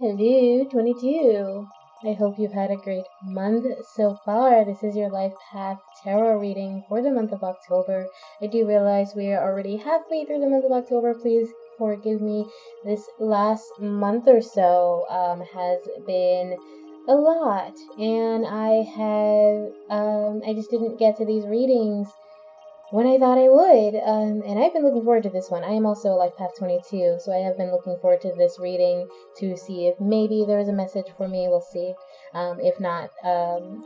Hello, 22. I hope you've had a great month so far. This is your Life Path Tarot reading for the month of October. I do realize we are already halfway through the month of October. Please forgive me. This last month or so has been a lot, and I just didn't get to these readings when I thought I would, and I've been looking forward to this one. I am also a Life Path 22, so I have been looking forward to this reading to see if maybe there is a message for me. We'll see. If not,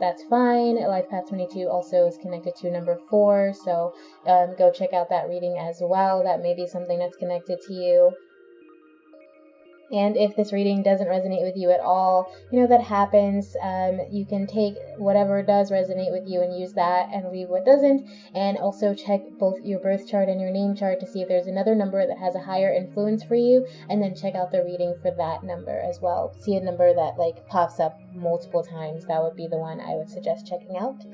that's fine. Life Path 22 also is connected to number 4, so go check out that reading as well. That may be something that's connected to you. And if this reading doesn't resonate with you at all, that happens. You can take whatever does resonate with you and use that and leave what doesn't. And also check both your birth chart and your name chart to see if there's another number that has a higher influence for you. And then check out the reading for that number as well. See a number that pops up multiple times. That would be the one I would suggest checking out.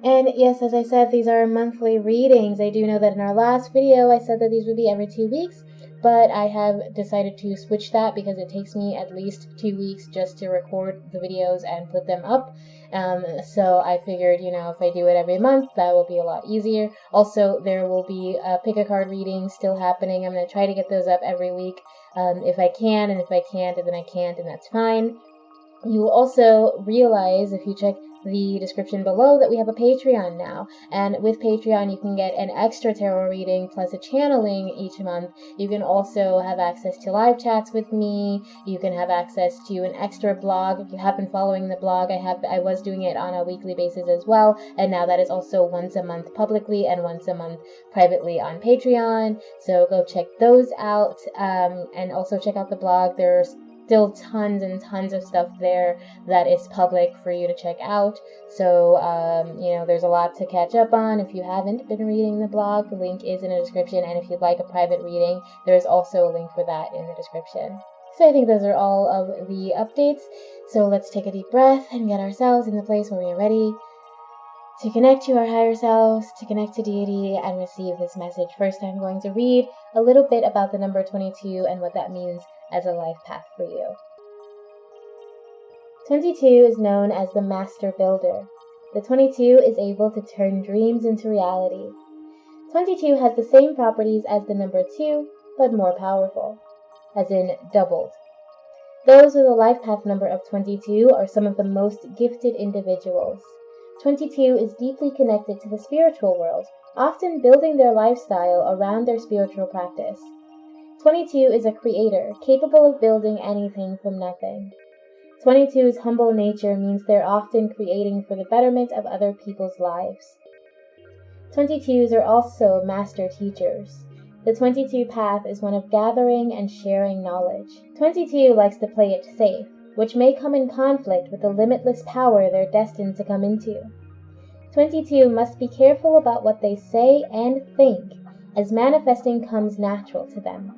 And yes, as I said, these are monthly readings. I do know that in our last video, I said that these would be every 2 weeks. But I have decided to switch that because it takes me at least 2 weeks just to record the videos and put them up. So I figured, if I do it every month, that will be a lot easier. Also, there will be pick a card readings still happening. I'm going to try to get those up every week if I can, and if I can't, then I can't, and that's fine. You will also realize, if you check the description below, that we have a Patreon now. And with Patreon, you can get an extra tarot reading plus a channeling each month. You can also have access to live chats with me. You can have access to an extra blog. If you have been following the blog, I was doing it on a weekly basis as well. And now that is also once a month publicly and once a month privately on Patreon. So go check those out. And also check out the blog. There's still tons and tons of stuff there that is public for you to check out. So, there's a lot to catch up on. If you haven't been reading the blog, the link is in the description. And if you'd like a private reading, there's also a link for that in the description. So I think those are all of the updates. So let's take a deep breath and get ourselves in the place where we are ready to connect to our higher selves, to connect to deity, and receive this message. First, I'm going to read a little bit about the number 22 and what that means as a life path for you. 22 is known as the master builder. The 22 is able to turn dreams into reality. 22 has the same properties as the number 2, but more powerful, as in doubled. Those with a life path number of 22 are some of the most gifted individuals. 22 is deeply connected to the spiritual world, often building their lifestyle around their spiritual practice. 22 is a creator, capable of building anything from nothing. 22's humble nature means they're often creating for the betterment of other people's lives. 22s are also master teachers. The 22 path is one of gathering and sharing knowledge. 22 likes to play it safe, which may come in conflict with the limitless power they're destined to come into. 22 must be careful about what they say and think, as manifesting comes natural to them.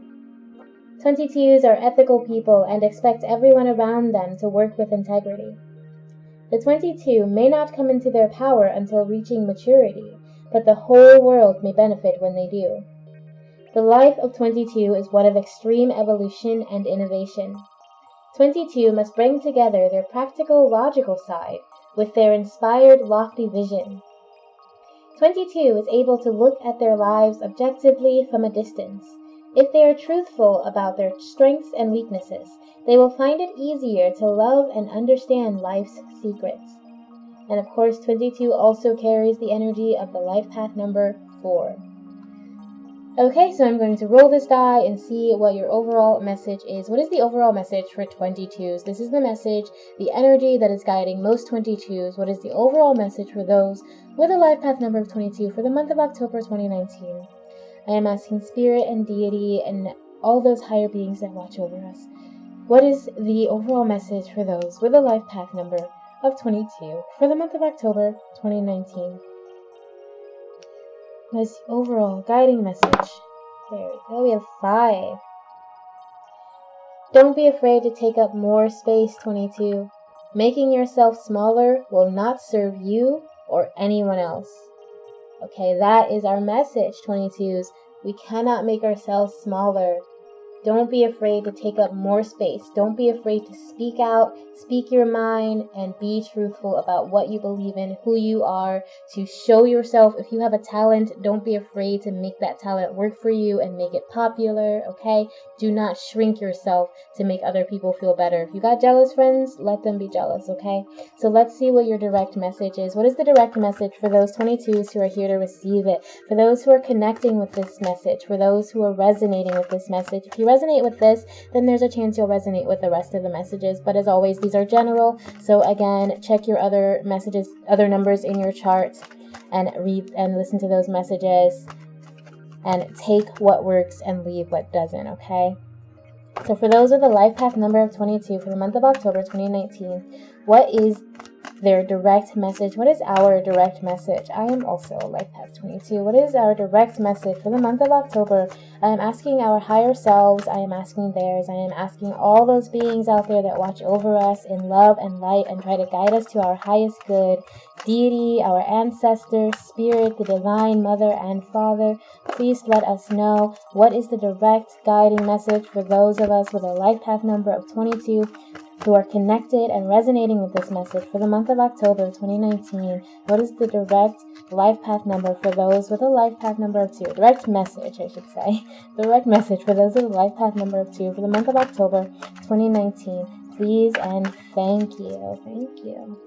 22s are ethical people and expect everyone around them to work with integrity. The 22 may not come into their power until reaching maturity, but the whole world may benefit when they do. The life of 22 is one of extreme evolution and innovation. 22 must bring together their practical, logical side with their inspired, lofty vision. 22 is able to look at their lives objectively from a distance. If they are truthful about their strengths and weaknesses, they will find it easier to love and understand life's secrets. And of course, 22 also carries the energy of the life path number 4. Okay, so I'm going to roll this die and see what your overall message is. What is the overall message for 22s? This is the message, the energy that is guiding most 22s. What is the overall message for those with a life path number of 22 for the month of October 2019? I am asking Spirit and Deity and all those higher beings that watch over us. What is the overall message for those with a life path number of 22 for the month of October 2019? What is the overall guiding message? There we go. We have 5. Don't be afraid to take up more space, 22. Making yourself smaller will not serve you or anyone else. Okay, that is our message, 22s. We cannot make ourselves smaller. Don't be afraid to take up more space. Don't be afraid to speak out, speak your mind, and be truthful about what you believe in, who you are, to show yourself. If you have a talent, don't be afraid to make that talent work for you and make it popular, okay? Do not shrink yourself to make other people feel better. If you got jealous friends, let them be jealous, okay? So let's see what your direct message is. What is the direct message for those 22s who are here to receive it? For those who are connecting with this message, for those who are resonating with this message. If you resonate with this, then there's a chance you'll resonate with the rest of the messages. But as always, these are general. So again, check your other messages, other numbers in your chart, and read and listen to those messages, and take what works and leave what doesn't, okay? So for those with a life path number of 22 for the month of October 2019, what is their direct message? What is our direct message? I am also life path 22. What is our direct message for the month of October? I am asking our higher selves. I am asking theirs. I am asking all those beings out there that watch over us in love and light and try to guide us to our highest good. Deity, our ancestors, spirit, the divine mother and father, please let us know what is the direct guiding message for those of us with a life path number of 22 who are connected and resonating with this message for the month of October 2019. What is the direct life path number for those with a life path number of 2? Direct message, I should say. Direct message for those with a life path number of 2 for the month of October 2019. Please and thank you. Thank you.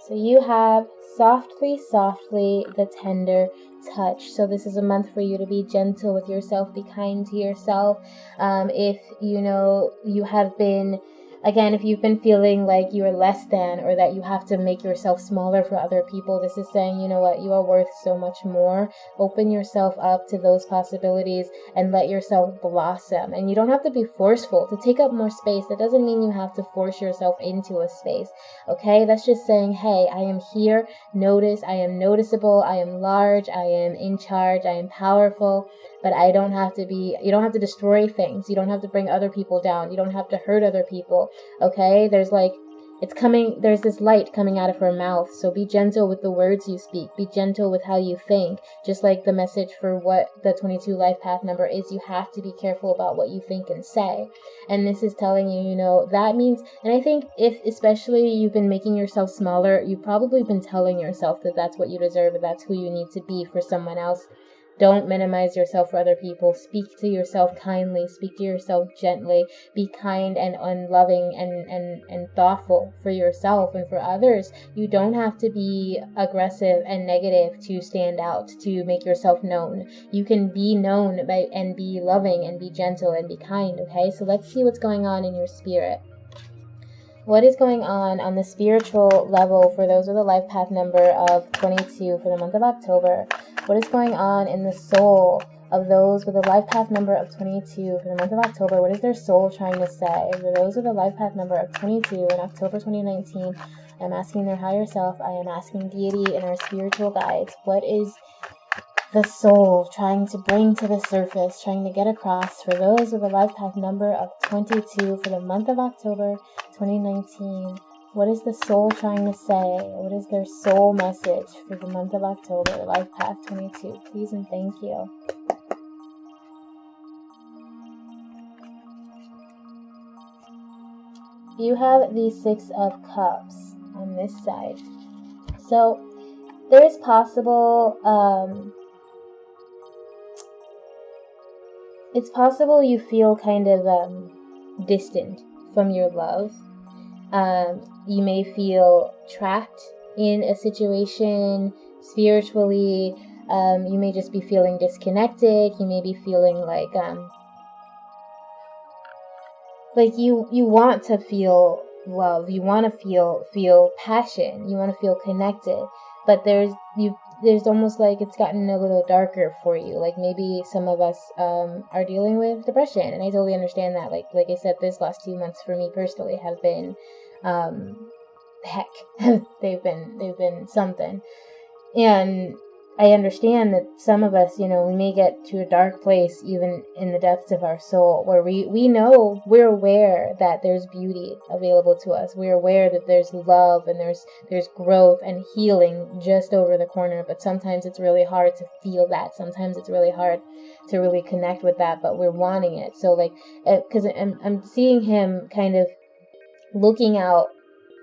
So you have softly, softly, the tender touch. So this is a month for you to be gentle with yourself, be kind to yourself. If you know you have been, again, if you've been feeling like you are less than, or that you have to make yourself smaller for other people, this is saying, you know what, you are worth so much more. Open yourself up to those possibilities and let yourself blossom. And you don't have to be forceful to take up more space. That doesn't mean you have to force yourself into a space, okay? That's just saying, hey, I am here, notice, I am noticeable, I am large, I am in charge, I am powerful, but I don't have to be, you don't have to destroy things, you don't have to bring other people down, you don't have to hurt other people, okay? There's like, it's coming, there's this light coming out of her mouth, so be gentle with the words you speak, be gentle with how you think, just like the message for what the 22 life path number is. You have to be careful about what you think and say, and this is telling you, you know, that means, and I think if especially you've been making yourself smaller, you've probably been telling yourself that that's what you deserve, and that's who you need to be for someone else. Don't minimize yourself for other people. Speak to yourself kindly. Speak to yourself gently. Be kind and unloving and thoughtful for yourself and for others. You don't have to be aggressive and negative to stand out, to make yourself known. You can be known by and be loving and be gentle and be kind, okay? So let's see what's going on in your spirit. What is going on the spiritual level for those with a life path number of 22 for the month of October? What is going on in the soul of those with a life path number of 22 for the month of October? What is their soul trying to say? For those with a life path number of 22 in October 2019, I'm asking their higher self, I am asking deity and our spiritual guides, what is the soul trying to bring to the surface, trying to get across for those with a life path number of 22 for the month of October 2019? What is the soul trying to say? What is their soul message for the month of October, life path 22? Please and thank you. You have the 6 of Cups on this side. So there is possible, it's possible you feel kind of distant from your love. You may feel trapped in a situation spiritually. You may just be feeling disconnected. You may be feeling like you want to feel love. You want to feel passion. You want to feel connected. But there's almost like it's gotten a little darker for you. Like maybe some of us are dealing with depression, and I totally understand that. Like I said, this last 2 months for me personally have been heck. they've been something. And I understand that some of us, we may get to a dark place even in the depths of our soul, where we know, we're aware that there's beauty available to us. We're aware that there's love and there's growth and healing just over the corner. But sometimes it's really hard to feel that. Sometimes it's really hard to really connect with that, but we're wanting it. So like, because I'm seeing him kind of looking out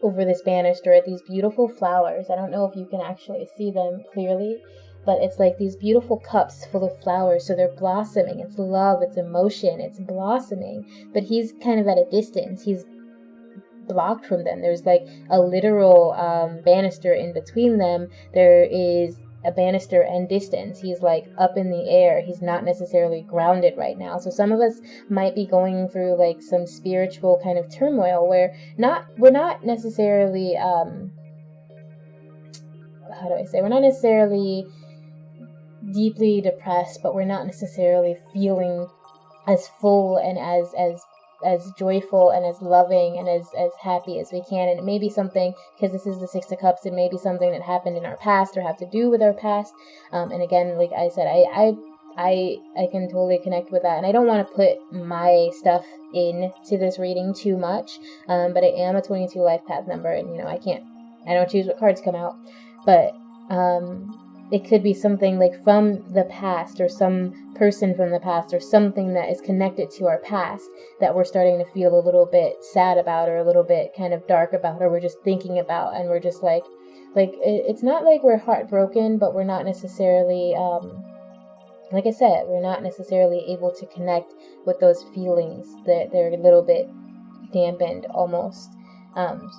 over this banister at these beautiful flowers. I don't know if you can actually see them clearly, but it's like these beautiful cups full of flowers. So they're blossoming. It's love, it's emotion, it's blossoming. But he's kind of at a distance. He's blocked from them. There's like a literal banister in between them. There is a banister and distance. He's like up in the air. He's not necessarily grounded right now. So some of us might be going through like some spiritual kind of turmoil where we're not necessarily how do I say, we're not necessarily deeply depressed, but we're not necessarily feeling as full and as joyful and as loving and as happy as we can. And it may be something, because this is the Six of Cups, it may be something that happened in our past or have to do with our past. And again, like I said, I can totally connect with that. And I don't want to put my stuff into this reading too much, but I am a 22 life path number, and I don't choose what cards come out, but it could be something like from the past, or some person from the past, or something that is connected to our past that we're starting to feel a little bit sad about, or a little bit kind of dark about, or we're just thinking about, and we're just like it's not like we're heartbroken, but we're not necessarily, like I said, we're not necessarily able to connect with those feelings. That they're a little bit dampened almost.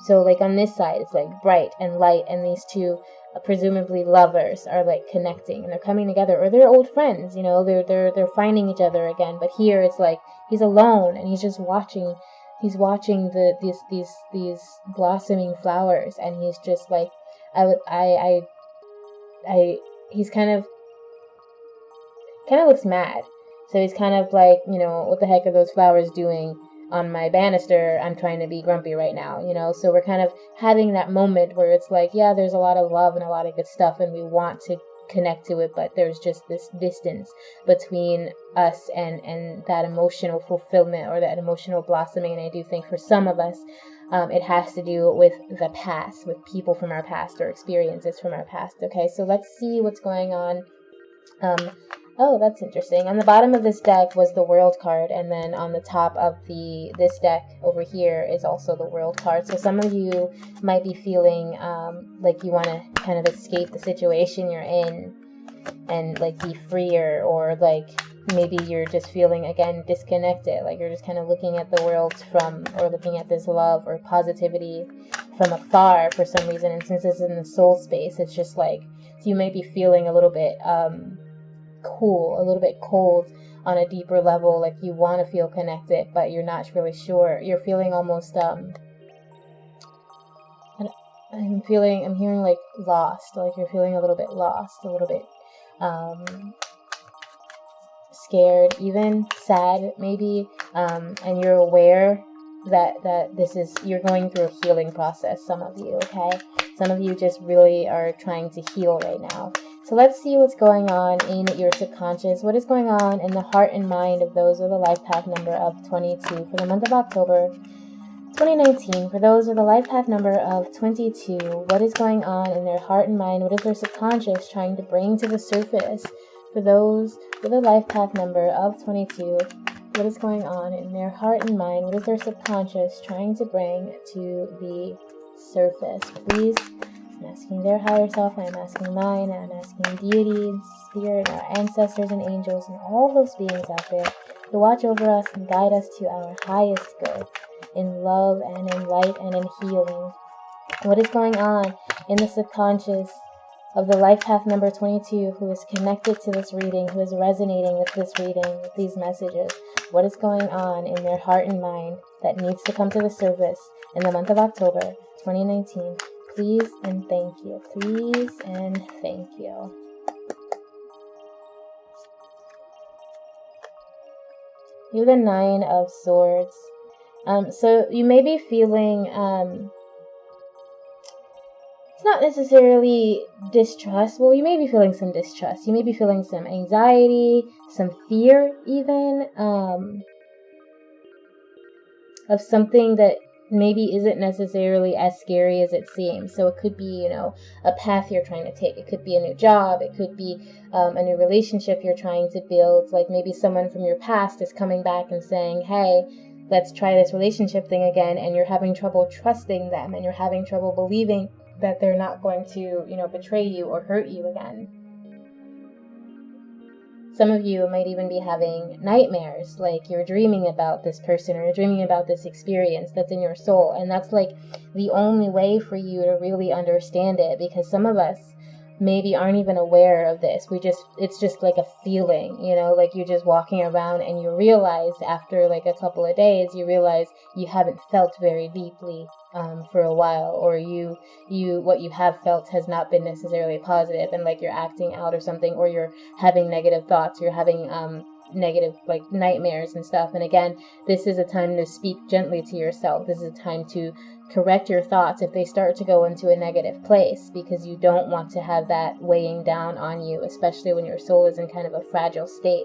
So like on this side, it's like bright and light, and these two presumably lovers are like connecting, and they're coming together, or they're old friends, they're finding each other again. But here it's like he's alone, and he's just watching. He's watching these blossoming flowers, and he's just like, he's kind of looks mad. So he's kind of like, what the heck are those flowers doing on my banister? I'm trying to be grumpy right now, So we're kind of having that moment where it's like, yeah, there's a lot of love and a lot of good stuff, and we want to connect to it, but there's just this distance between us and that emotional fulfillment, or that emotional blossoming. And I do think for some of us, it has to do with the past, with people from our past, or experiences from our past. Okay, so let's see what's going on. Oh, that's interesting. On the bottom of this deck was the World card, and then on the top of this deck over here is also the World card. So some of you might be feeling like you want to kind of escape the situation you're in and like be freer, or like maybe you're just feeling, again, disconnected, like you're just kind of looking at the world or looking at this love or positivity from afar for some reason. And since it's in the soul space, it's just like, so you may be feeling a little bit a little bit cold on a deeper level, like you want to feel connected, but you're not really sure. You're feeling almost I'm hearing like lost, like you're feeling a little bit lost, a little bit scared, even sad maybe, and you're aware that you're going through a healing process, some of you. Okay, some of you just really are trying to heal right now. So let's see what's going on in your subconscious. What is going on in the heart and mind of those with a life path number of 22 for the month of October 2019? For those with a life path number of 22, what is going on in their heart and mind? What is their subconscious trying to bring to the surface? For those with a life path number of 22, what is going on in their heart and mind? What is their subconscious trying to bring to the surface? Please. I'm asking their higher self, I'm asking mine, and I'm asking deity and spirit, our ancestors and angels, and all those beings out there to watch over us and guide us to our highest good, in love and in light and in healing. What is going on in the subconscious of the life path number 22 who is connected to this reading, who is resonating with this reading, with these messages? What is going on in their heart and mind that needs to come to the surface in the month of October 2019? Please and thank you. Please and thank you. You have the 9 of Swords. So you may be feeling it's not necessarily distrust. Well, you may be feeling some distrust. You may be feeling some anxiety, some fear even, of something that maybe isn't necessarily as scary as it seems. So it could be, a path you're trying to take. It could be a new job. It could be a new relationship you're trying to build. Like maybe someone from your past is coming back and saying, hey, let's try this relationship thing again. And you're having trouble trusting them, and you're having trouble believing that they're not going to, betray you or hurt you again. Some of you might even be having nightmares, like you're dreaming about this person or you're dreaming about this experience that's in your soul. And that's like the only way for you to really understand it, because some of us maybe aren't even aware of this. It's just like a feeling, like you're just walking around and you realize after like a couple of days, you realize you haven't felt very deeply for a while, or what you have felt has not been necessarily positive, and like you're acting out or something, or you're having negative thoughts, you're having negative like nightmares and stuff. And again, this is a time to speak gently to yourself. This is a time to correct your thoughts if they start to go into a negative place, because you don't want to have that weighing down on you, especially when your soul is in kind of a fragile state.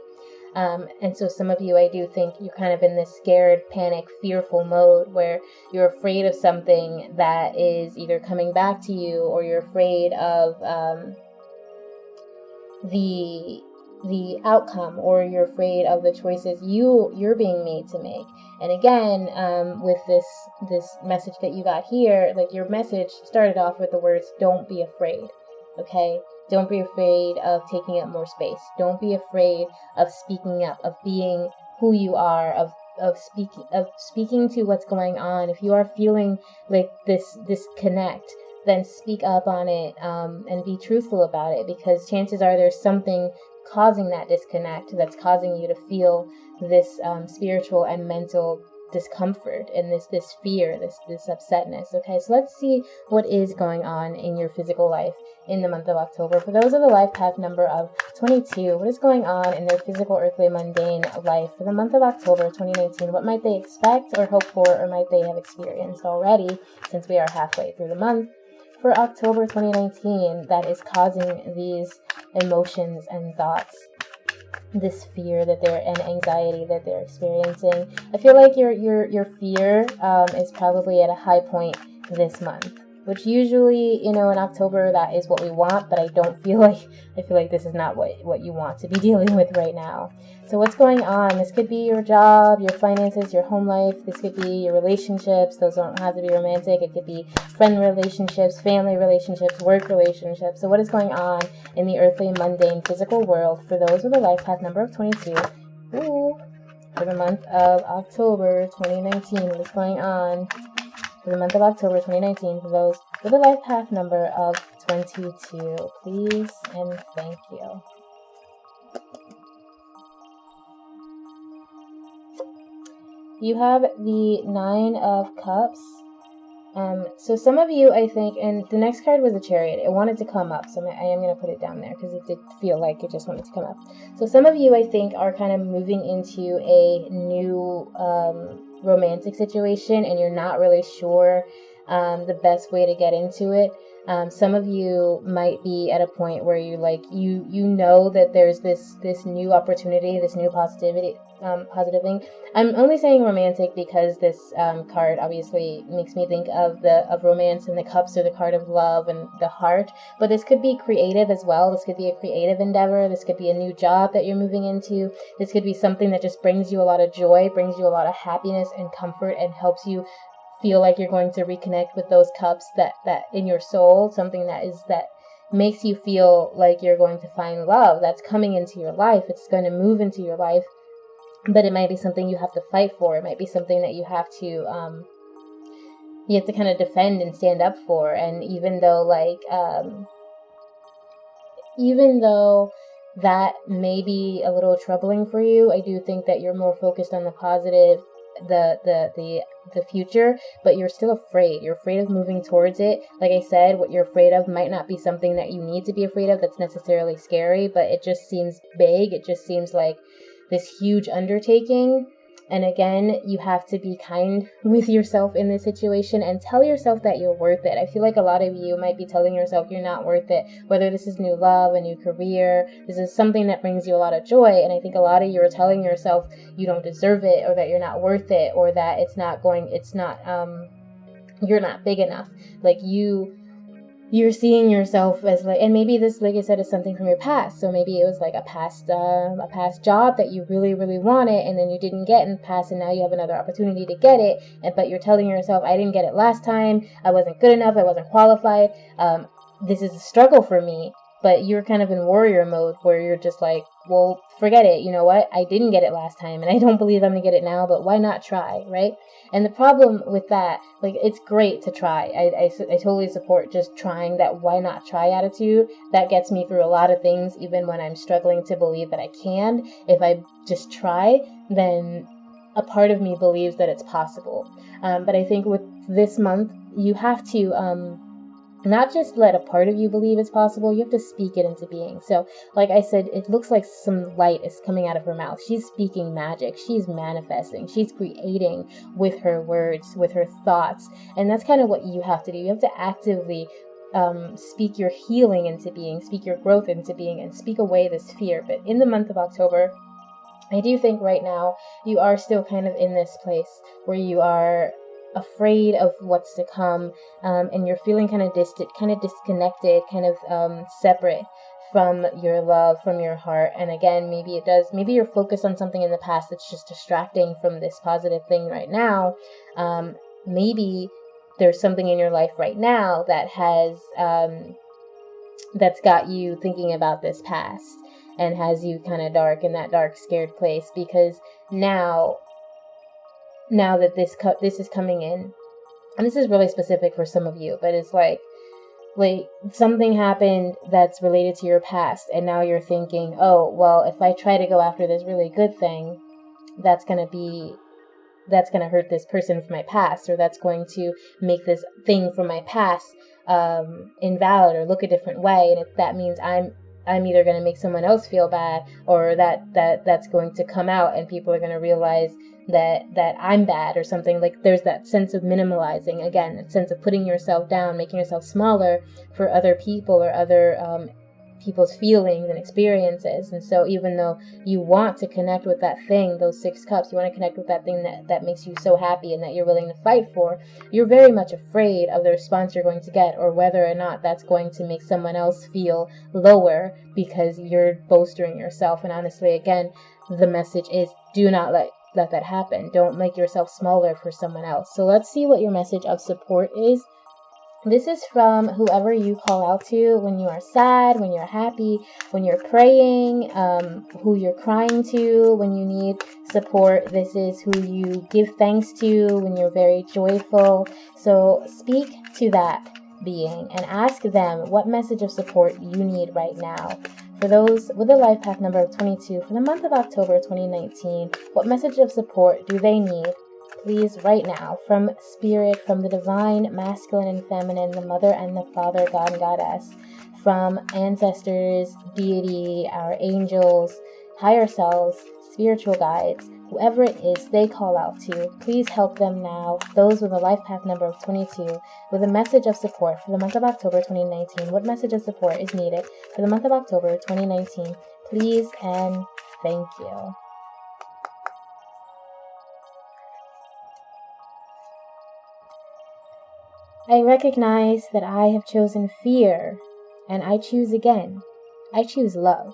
And so some of you, I do think you're kind of in this scared, panic, fearful mode where you're afraid of something that is either coming back to you, or you're afraid of the outcome, or you're afraid of the choices you're being made to make. And again, with this message that you got here, like your message started off with the words, don't be afraid, okay? Don't be afraid of taking up more space. Don't be afraid of speaking up, of being who you are, of speaking to what's going on. If you are feeling like this disconnect, then speak up on it, and be truthful about it, because chances are there's something causing that disconnect that's causing you to feel this spiritual and mental discomfort and this fear, this upsetness. Okay, so let's see what is going on in your physical life in the month of October. For those of the life path number of 22, what is going on in their physical, earthly, mundane life for the month of October 2019? What might they expect or hope for, or might they have experienced already, since we are halfway through the month? For October 2019, that is causing these emotions and thoughts, this fear and anxiety that they're experiencing. I feel like your fear is probably at a high point this month, which usually, in October, that is what we want, but I feel like this is not what you want to be dealing with right now. So what's going on? This could be your job, your finances, your home life. This could be your relationships. Those don't have to be romantic. It could be friend relationships, family relationships, work relationships. So what is going on in the earthly, mundane, physical world for those with a life path number of 22? For the month of October 2019, what is going on for the month of October 2019 for those with a life path number of 22? Please and thank you. You have the 9 of Cups. So some of you, I think, and the next card was the Chariot. It wanted to come up, so I am going to put it down there because it did feel like it just wanted to come up. So some of you, I think, are kind of moving into a new romantic situation, and you're not really sure the best way to get into it. Some of you might be at a point where you know that there's this new opportunity, this new positive thing. I'm only saying romantic because this card obviously makes me think of romance, and the cups are the card of love and the heart. But this could be creative as well. This could be a creative endeavor. This could be a new job that you're moving into. This could be something that just brings you a lot of joy, brings you a lot of happiness and comfort, and helps you feel like you're going to reconnect with those cups that in your soul, something that makes you feel like you're going to find love that's coming into your life. It's going to move into your life, but it might be something you have to fight for. It might be something that you have to kind of defend and stand up for. And even though that may be a little troubling for you, I do think that you're more focused on the positive, the future, but you're still afraid. You're afraid of moving towards it. Like I said, what you're afraid of might not be something that you need to be afraid of that's necessarily scary, but it just seems vague. It just seems like this huge undertaking. And again, you have to be kind with yourself in this situation and tell yourself that you're worth it. I feel like a lot of you might be telling yourself you're not worth it, whether this is new love, a new career, this is something that brings you a lot of joy. And I think a lot of you are telling yourself you don't deserve it, or that you're not worth it, or that you're not big enough. Like you're seeing yourself as like, and maybe this, like I said, is something from your past. So maybe it was like a past job that you really, really wanted, and then you didn't get in the past, and now you have another opportunity to get it. But you're telling yourself, I didn't get it last time. I wasn't good enough. I wasn't qualified. This is a struggle for me. But you're kind of in warrior mode where you're just like, well, forget it. You know what? I didn't get it last time, and I don't believe I'm going to get it now, but why not try, right? And the problem with that, like, it's great to try. I totally support just trying, that why not try attitude. That gets me through a lot of things, even when I'm struggling to believe that I can. If I just try, then a part of me believes that it's possible. But I think with this month, you have to not just let a part of you believe it's possible, you have to speak it into being. So, like I said, it looks like some light is coming out of her mouth. She's speaking magic. She's manifesting. She's creating with her words, with her thoughts. And that's kind of what you have to do. You have to actively speak your healing into being, speak your growth into being, and speak away this fear. But in the month of October, I do think right now you are still kind of in this place where you are afraid of what's to come, and you're feeling kind of distant, kind of disconnected, kind of separate from your love, from your heart. And again, maybe you're focused on something in the past that's just distracting from this positive thing right now. Maybe there's something in your life right now that has that's got you thinking about this past and has you kind of dark, in that dark, scared place, because now that this is coming in, and this is really specific for some of you, but it's like something happened that's related to your past, and now you're thinking, oh, well, if I try to go after this really good thing, that's going to hurt this person from my past, or that's going to make this thing from my past invalid or look a different way. And if that means I'm either going to make someone else feel bad, or that's going to come out and people are going to realize that I'm bad or something. Like, there's that sense of minimalizing, again, that sense of putting yourself down, making yourself smaller for other people or other people's feelings and experiences. And so even though you want to connect with that thing, those 6 cups, you want to connect with that thing that makes you so happy and that you're willing to fight for, you're very much afraid of the response you're going to get, or whether or not that's going to make someone else feel lower because you're bolstering yourself. And honestly, again, the message is, do not let that happen. Don't make yourself smaller for someone else. So let's see what your message of support is. This is from whoever you call out to when you are sad, when you're happy, when you're praying, who you're crying to when you need support. This is who you give thanks to when you're very joyful. So speak to that being and ask them what message of support you need right now. For those with a life path number of 22, for the month of October 2019, what message of support do they need? Please, right now, from Spirit, from the divine, masculine and feminine, the mother and the father, God and Goddess, from ancestors, deity, our angels, higher selves, spiritual guides, whoever it is they call out to, please help them now. Those with a life path number of 22, with a message of support for the month of October 2019. What message of support is needed for the month of October 2019? Please and thank you. I recognize that I have chosen fear, and I choose again. I choose love,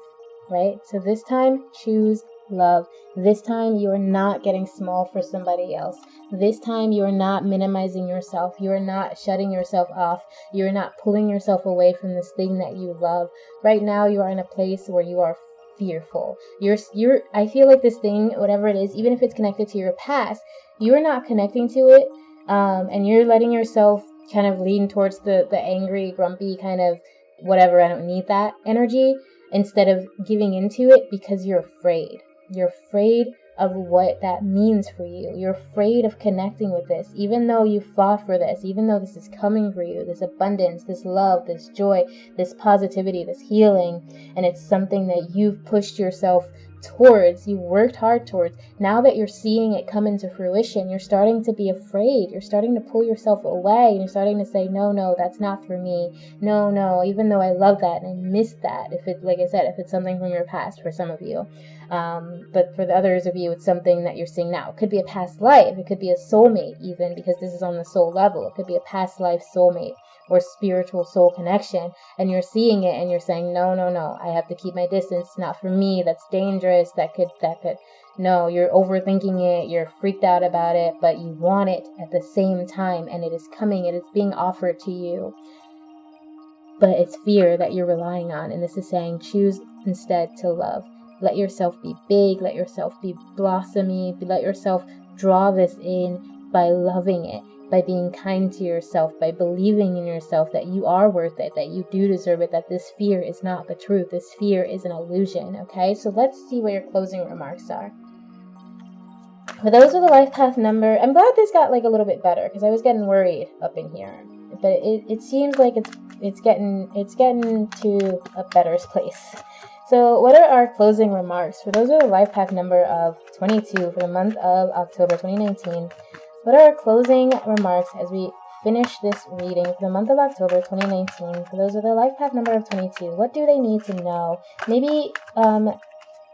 right? So this time, choose love. This time, you are not getting small for somebody else. This time, you are not minimizing yourself. You are not shutting yourself off. You are not pulling yourself away from this thing that you love. Right now, you are in a place where you are fearful. I feel like this thing, whatever it is, even if it's connected to your past, you're not connecting to it, and you're letting yourself kind of lean towards the angry, grumpy kind of whatever, I don't need that energy, instead of giving into it because you're afraid. You're afraid of what that means for you. You're afraid of connecting with this, even though you fought for this, even though this is coming for you, this abundance, this love, this joy, this positivity, this healing, and it's something that you've pushed yourself towards, you worked hard towards, now that you're seeing it come into fruition, you're starting to be afraid. You're starting to pull yourself away, and you're starting to say, no, that's not for me. No, even though I love that and I miss that. If it, like I said, if it's something from your past for some of you, but for the others of you, it's something that you're seeing now. It could be a past life. It could be a soulmate, even, because this is on the soul level. It could be a past life soulmate or spiritual soul connection, and you're seeing it and you're saying, no, I have to keep my distance. It's not for me. That's dangerous. That could. No, you're overthinking it. You're freaked out about it, but you want it at the same time, and it is coming. It is being offered to you. But it's fear that you're relying on, and this is saying, choose instead to love. Let yourself be big. Let yourself be blossomy. Let yourself draw this in by loving it, by being kind to yourself, by believing in yourself that you are worth it, that you do deserve it, that this fear is not the truth. This fear is an illusion, okay? So let's see what your closing remarks are. For those with a life path number, I'm glad this got like a little bit better, because I was getting worried up in here. But it seems like it's getting to a better place. So what are our closing remarks? For those with a life path number of 22 for the month of October 2019, what are our closing remarks as we finish this reading for the month of October 2019? For those with a life path number of 22, what do they need to know? Maybe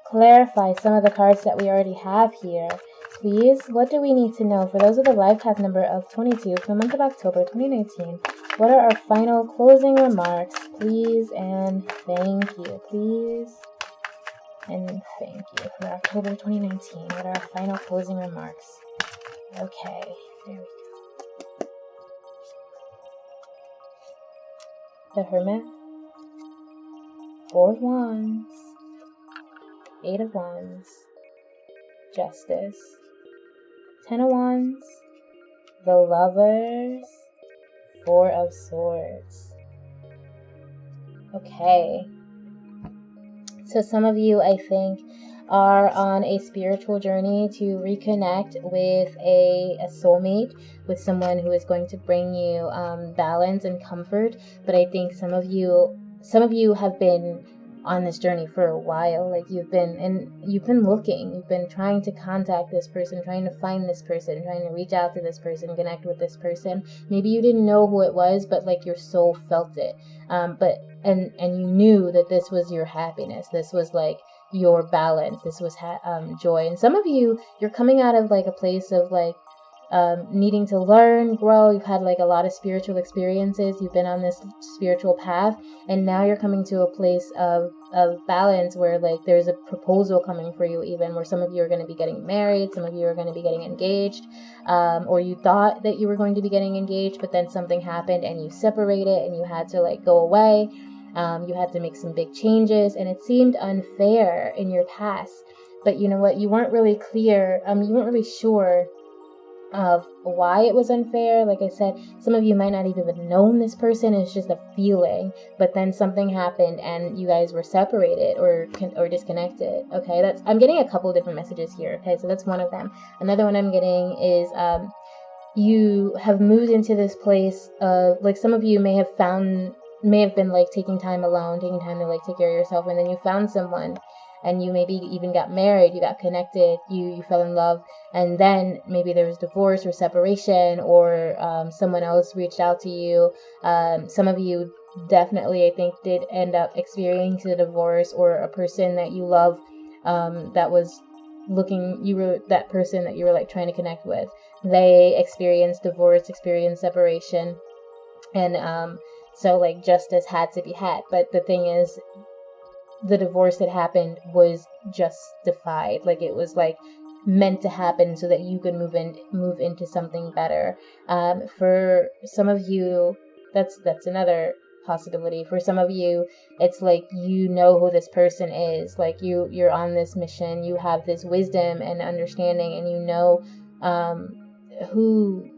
clarify some of the cards that we already have here. Please, what do we need to know? For those with a life path number of 22 for the month of October 2019, what are our final closing remarks? Please and thank you. Please and thank you. For October 2019, what are our final closing remarks? Okay, there we go. The Hermit, 4 of Wands, 8 of Wands, Justice, 10 of Wands, the Lovers, 4 of Swords. Okay. So some of you, I think, are on a spiritual journey to reconnect with a soulmate, with someone who is going to bring you balance and comfort. But I think some of you have been on this journey for a while. Like you've been looking, you've been trying to contact this person, trying to find this person, trying to reach out to this person, connect with this person. Maybe you didn't know who it was, but like your soul felt it. And you knew that this was your happiness. This was like your balance. This was joy. And some of you, you're coming out of like a place of like needing to learn, grow. You've had like a lot of spiritual experiences. You've been on this spiritual path, and now you're coming to a place of balance where like there's a proposal coming for you, even where some of you are going to be getting married, some of you are going to be getting engaged, or you thought that you were going to be getting engaged, but then something happened and you separated and you had to like go away. You had to make some big changes, and it seemed unfair in your past. But you know what? You weren't really clear. You weren't really sure of why it was unfair. Like I said, some of you might not even have known this person. It's just a feeling. But then something happened, and you guys were separated or disconnected. Okay, I'm getting a couple different messages here. Okay, so that's one of them. Another one I'm getting is you have moved into this place of like some of you may have been like taking time alone, taking time to like take care of yourself, and then you found someone, and you maybe even got married, you got connected, you fell in love, and then maybe there was divorce or separation, or someone else reached out to you. Some of you definitely, I think, did end up experiencing a divorce, or a person that you love that was that person that you were like trying to connect with, they experienced divorce, experienced separation, and so like justice had to be had. But the thing is, the divorce that happened was justified. Like it was like meant to happen so that you could move into something better. For some of you, that's another possibility. For some of you, it's like you know who this person is. Like you're on this mission. You have this wisdom and understanding, and you know who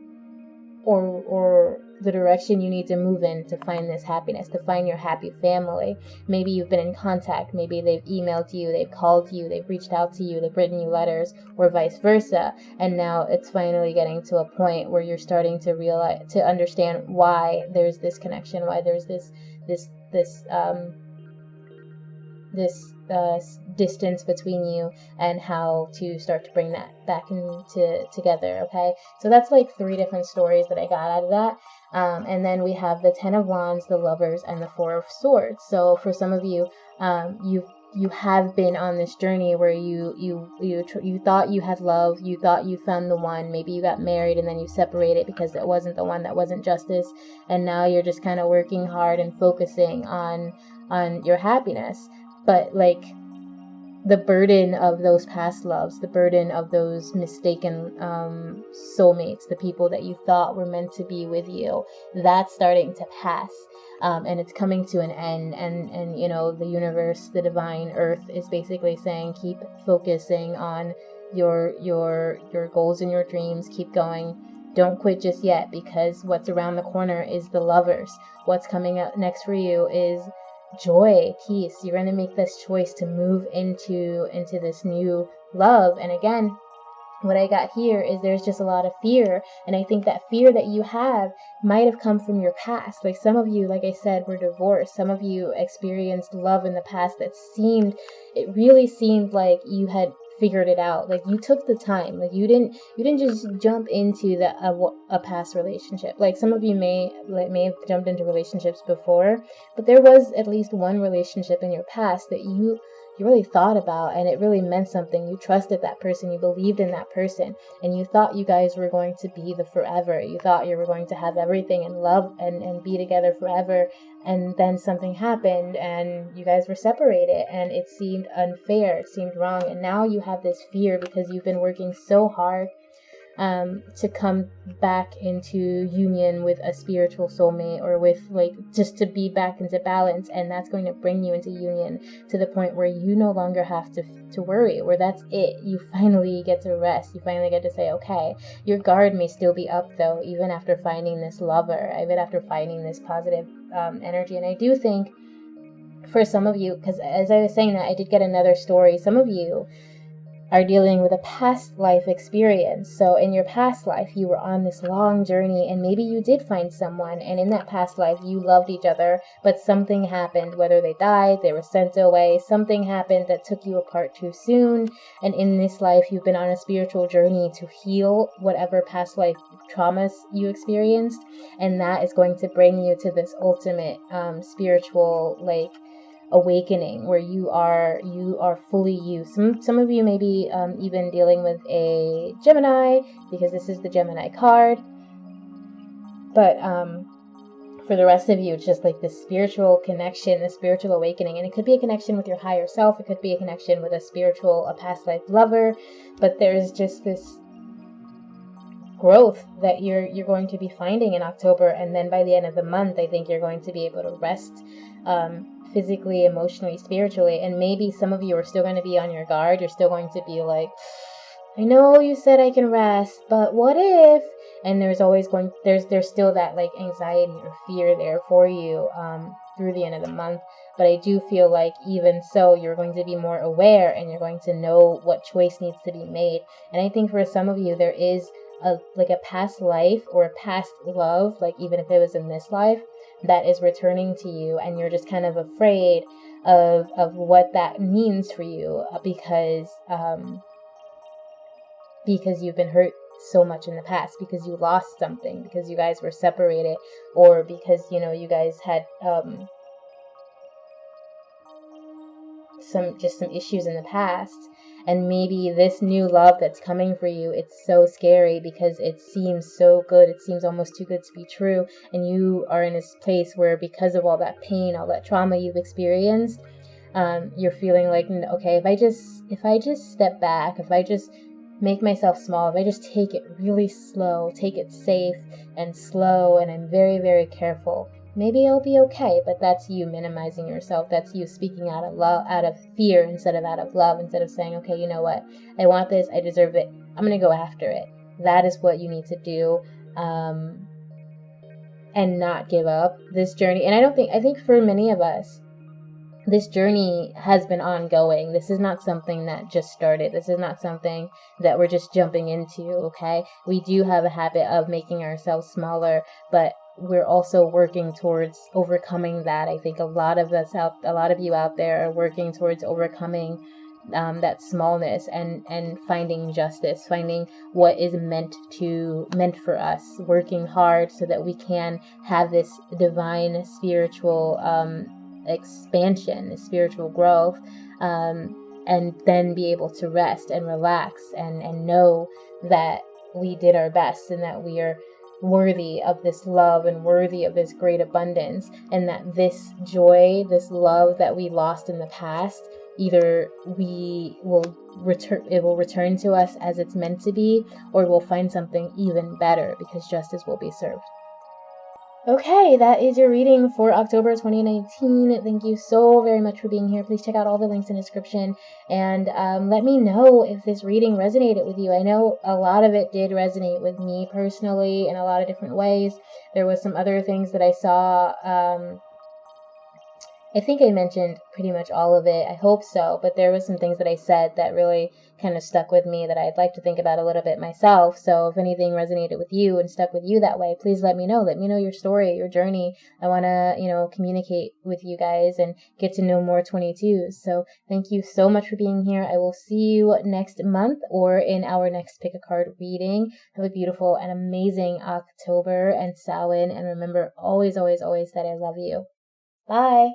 or the direction you need to move in to find this happiness, to find your happy family. Maybe you've been in contact. Maybe they've emailed you, they've called you, they've reached out to you, they've written you letters, or vice versa. And now it's finally getting to a point where you're starting to understand why there's this connection, why there's this distance between you, and how to start to bring that back into together. Okay, so that's like 3 different stories that I got out of that. And then we have the 10 of Wands, the Lovers, and the 4 of Swords. So for some of you, you have been on this journey where you thought you had love, you thought you found the one, maybe you got married and then you separated because it wasn't the one, that wasn't justice, and now you're just kind of working hard and focusing on your happiness. But like, the burden of those past loves, the burden of those mistaken soulmates, the people that you thought were meant to be with you, that's starting to pass. And it's coming to an end, and you know, the universe, the divine earth is basically saying, keep focusing on your goals and your dreams, keep going, don't quit just yet, because what's around the corner is the Lovers. What's coming up next for you is joy, peace. You're going to make this choice to move into this new love. And again, what I got here is there's just a lot of fear, and I think that fear that you have might have come from your past. Like, some of you, like I said, were divorced. Some of you experienced love in the past that it really seemed like you had figured it out. Like, you took the time. Like, you didn't just jump into a past relationship. Like, some of you may have jumped into relationships before, but there was at least one relationship in your past that you really thought about, and it really meant something. You trusted that person, you believed in that person, and you thought you guys were going to be the forever. You thought you were going to have everything and love and be together forever. And then something happened and you guys were separated, and it seemed unfair, it seemed wrong. And now you have this fear because you've been working so hard to come back into union with a spiritual soulmate, or with, like, just to be back into balance. And that's going to bring you into union to the point where you no longer have to worry, where that's it. You finally get to rest. You finally get to say, okay, your guard may still be up though, even after finding this lover, even after finding this positive energy. And I do think for some of you, because as I was saying that, I did get another story. Some of you are dealing with a past life experience. So in your past life, you were on this long journey, and maybe you did find someone, and in that past life you loved each other, but something happened, whether they died, they were sent away, something happened that took you apart too soon. And in this life, you've been on a spiritual journey to heal whatever past life traumas you experienced, and that is going to bring you to this ultimate spiritual, like, awakening, where you are fully you. Some of you may be even dealing with a Gemini, because this is the Gemini card. But for the rest of you, it's just like this spiritual connection, this spiritual awakening. And it could be a connection with your higher self, it could be a connection with a past life lover, but there's just this growth that you're going to be finding in October. And then by the end of the month, I think you're going to be able to rest physically, emotionally, spiritually. And maybe some of you are still going to be on your guard. You're still going to be like, I know you said I can rest, but what if? And there's still that, like, anxiety or fear there for you through the end of the month. But I do feel like even so, you're going to be more aware, and you're going to know what choice needs to be made. And I think for some of you, there is a past life or a past love, like, even if it was in this life, that is returning to you, and you're just kind of afraid of what that means for you, because you've been hurt so much in the past, because you lost something, because you guys were separated, or because, you know, you guys had some issues in the past. And maybe this new love that's coming for you, it's so scary because it seems so good. It seems almost too good to be true. And you are in this place where, because of all that pain, all that trauma you've experienced, you're feeling like, okay, if I just step back, if I just make myself small, if I just take it really slow, take it safe and slow, and I'm very, very careful, maybe I'll be okay. But that's you minimizing yourself. That's you speaking out of love, out of fear instead of out of love, instead of saying, okay, you know what? I want this. I deserve it. I'm going to go after it. That is what you need to do. And not give up this journey. And I think for many of us, this journey has been ongoing. This is not something that just started. This is not something that we're just jumping into, okay? We do have a habit of making ourselves smaller, but we're also working towards overcoming that. I think a lot of you out there are working towards overcoming that smallness and finding justice, finding what is meant for us, working hard so that we can have this divine spiritual expansion, this spiritual growth, and then be able to rest and relax and know that we did our best and that we are worthy of this love and worthy of this great abundance, and that this joy, this love that we lost in the past, either it will return to us as it's meant to be, or we'll find something even better because justice will be served. Okay, that is your reading for October 2019. Thank you so very much for being here. Please check out all the links in the description and let me know if this reading resonated with you. I know a lot of it did resonate with me personally in a lot of different ways. There was some other things that I saw. I think I mentioned pretty much all of it. I hope so, but there was some things that I said that really kind of stuck with me that I'd like to think about a little bit myself. So if anything resonated with you and stuck with you that way, please let me know. Let me know your story, your journey. I want to, communicate with you guys and get to know more 22s. So thank you so much for being here. I will see you next month or in our next pick a card reading. Have a beautiful and amazing October and Samhain. And remember always, always, always that I love you. Bye.